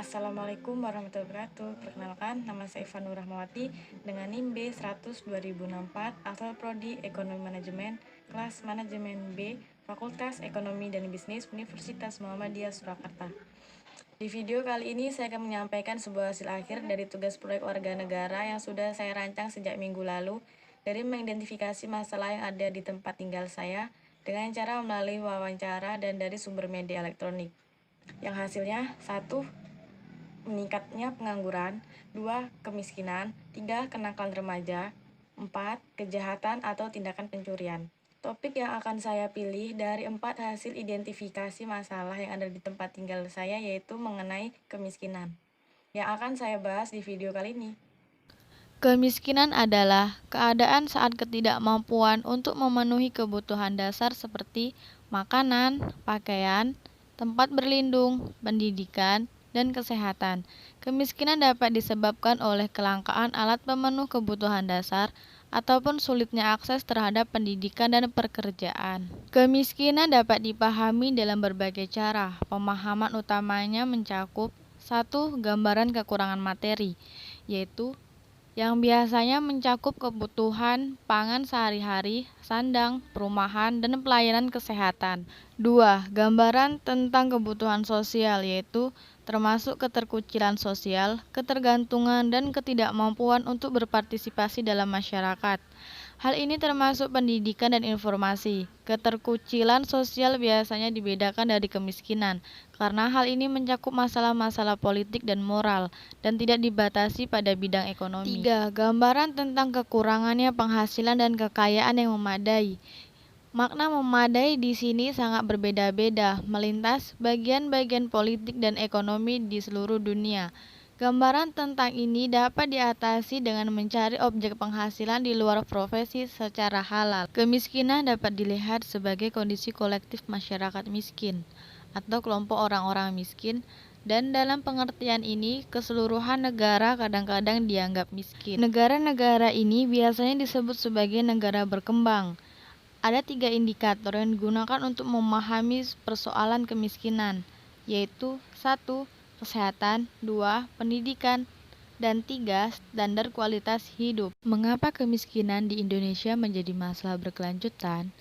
Assalamualaikum warahmatullahi wabarakatuh. Perkenalkan, nama saya Ivanur Rahmawati dengan NIM B100-2064, asal Prodi Ekonomi Manajemen, kelas Manajemen B, Fakultas Ekonomi dan Bisnis Universitas Muhammadiyah Surakarta. Di video kali ini saya akan menyampaikan sebuah hasil akhir dari tugas proyek warga negara yang sudah saya rancang sejak minggu lalu dari mengidentifikasi masalah yang ada di tempat tinggal saya dengan cara melalui wawancara dan dari sumber media elektronik. Yang hasilnya 1. Meningkatnya pengangguran, 2. Kemiskinan, 3. Kenakalan remaja, 4. Kejahatan atau tindakan pencurian. Topik yang akan saya pilih dari 4 hasil identifikasi masalah yang ada di tempat tinggal saya yaitu mengenai kemiskinan, yang akan saya bahas di video kali ini. Kemiskinan adalah keadaan saat ketidakmampuan untuk memenuhi kebutuhan dasar seperti makanan, pakaian, tempat berlindung, pendidikan, dan kesehatan. Kemiskinan dapat disebabkan oleh kelangkaan alat pemenuh kebutuhan dasar ataupun sulitnya akses terhadap pendidikan dan pekerjaan. Kemiskinan dapat dipahami dalam berbagai cara. Pemahaman utamanya mencakup 1. Gambaran kekurangan materi, yaitu yang biasanya mencakup kebutuhan pangan sehari-hari, sandang, perumahan, dan pelayanan kesehatan. 2. Gambaran tentang kebutuhan sosial, yaitu termasuk keterkucilan sosial, ketergantungan, dan ketidakmampuan untuk berpartisipasi dalam masyarakat. Hal ini termasuk pendidikan dan informasi. Keterkucilan sosial biasanya dibedakan dari kemiskinan, karena hal ini mencakup masalah-masalah politik dan moral, dan tidak dibatasi pada bidang ekonomi. 3. Gambaran tentang kekurangannya penghasilan dan kekayaan yang memadai. Makna memadai di sini sangat berbeda-beda, melintas bagian-bagian politik dan ekonomi di seluruh dunia. Gambaran tentang ini dapat diatasi dengan mencari objek penghasilan di luar profesi secara halal. Kemiskinan dapat dilihat sebagai kondisi kolektif masyarakat miskin atau kelompok orang-orang miskin, dan dalam pengertian ini, keseluruhan negara kadang-kadang dianggap miskin. Negara-negara ini biasanya disebut sebagai negara berkembang. Ada 3 indikator yang digunakan untuk memahami persoalan kemiskinan, yaitu 1. Kesehatan, 2. Pendidikan, dan 3. Standar kualitas hidup. Mengapa kemiskinan di Indonesia menjadi masalah berkelanjutan?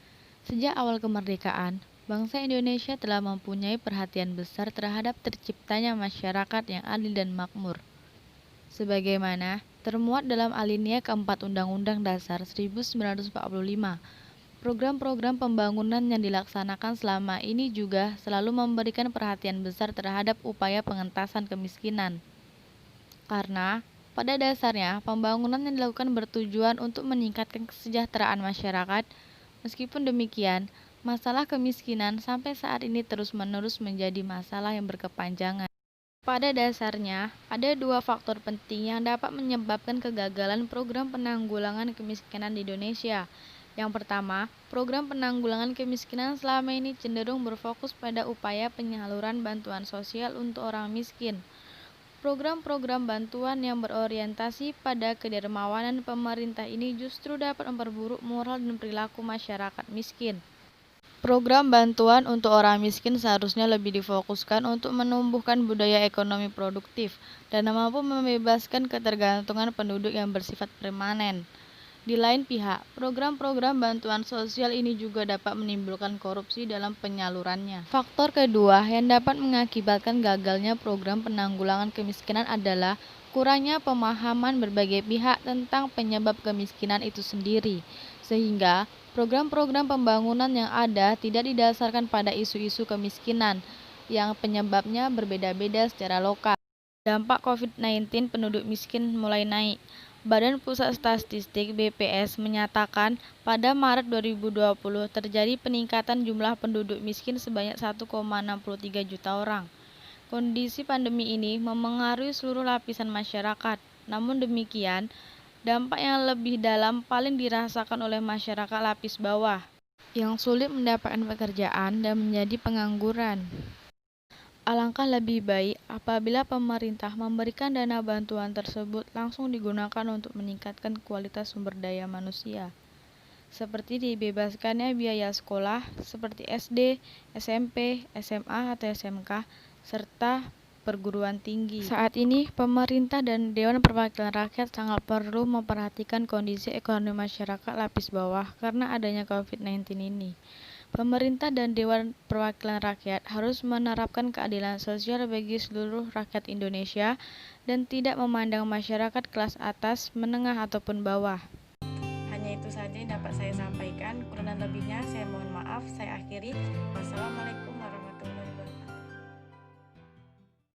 Sejak awal kemerdekaan, bangsa Indonesia telah mempunyai perhatian besar terhadap terciptanya masyarakat yang adil dan makmur, sebagaimana termuat dalam alinea keempat Undang-Undang Dasar 1945. Program-program pembangunan yang dilaksanakan selama ini juga selalu memberikan perhatian besar terhadap upaya pengentasan kemiskinan. Karena pada dasarnya pembangunan yang dilakukan bertujuan untuk meningkatkan kesejahteraan masyarakat. Meskipun demikian, masalah kemiskinan sampai saat ini terus-menerus menjadi masalah yang berkepanjangan. Pada dasarnya, ada 2 faktor penting yang dapat menyebabkan kegagalan program penanggulangan kemiskinan di Indonesia. Yang pertama, program penanggulangan kemiskinan selama ini cenderung berfokus pada upaya penyaluran bantuan sosial untuk orang miskin. Program-program bantuan yang berorientasi pada kedermawanan pemerintah ini justru dapat memperburuk moral dan perilaku masyarakat miskin. Program bantuan untuk orang miskin seharusnya lebih difokuskan untuk menumbuhkan budaya ekonomi produktif dan mampu membebaskan ketergantungan penduduk yang bersifat permanen. Di lain pihak, program-program bantuan sosial ini juga dapat menimbulkan korupsi dalam penyalurannya. Faktor kedua yang dapat mengakibatkan gagalnya program penanggulangan kemiskinan adalah kurangnya pemahaman berbagai pihak tentang penyebab kemiskinan itu sendiri, sehingga program-program pembangunan yang ada tidak didasarkan pada isu-isu kemiskinan yang penyebabnya berbeda-beda secara lokal. Dampak COVID-19 penduduk miskin mulai naik. Badan Pusat Statistik (BPS) menyatakan pada Maret 2020 terjadi peningkatan jumlah penduduk miskin sebanyak 1,63 juta orang. Kondisi pandemi ini memengaruhi seluruh lapisan masyarakat. Namun demikian, dampak yang lebih dalam paling dirasakan oleh masyarakat lapis bawah, yang sulit mendapatkan pekerjaan dan menjadi pengangguran. Alangkah lebih baik apabila pemerintah memberikan dana bantuan tersebut langsung digunakan untuk meningkatkan kualitas sumber daya manusia, seperti dibebaskannya biaya sekolah seperti SD, SMP, SMA, atau SMK, serta perguruan tinggi. Saat ini, pemerintah dan Dewan Perwakilan Rakyat sangat perlu memperhatikan kondisi ekonomi masyarakat lapis bawah karena adanya COVID-19 ini. Pemerintah dan Dewan Perwakilan Rakyat harus menerapkan keadilan sosial bagi seluruh rakyat Indonesia dan tidak memandang masyarakat kelas atas, menengah, ataupun bawah. Hanya itu saja yang dapat saya sampaikan. Kurang dan lebihnya saya mohon maaf. Saya akhiri. Wassalamualaikum.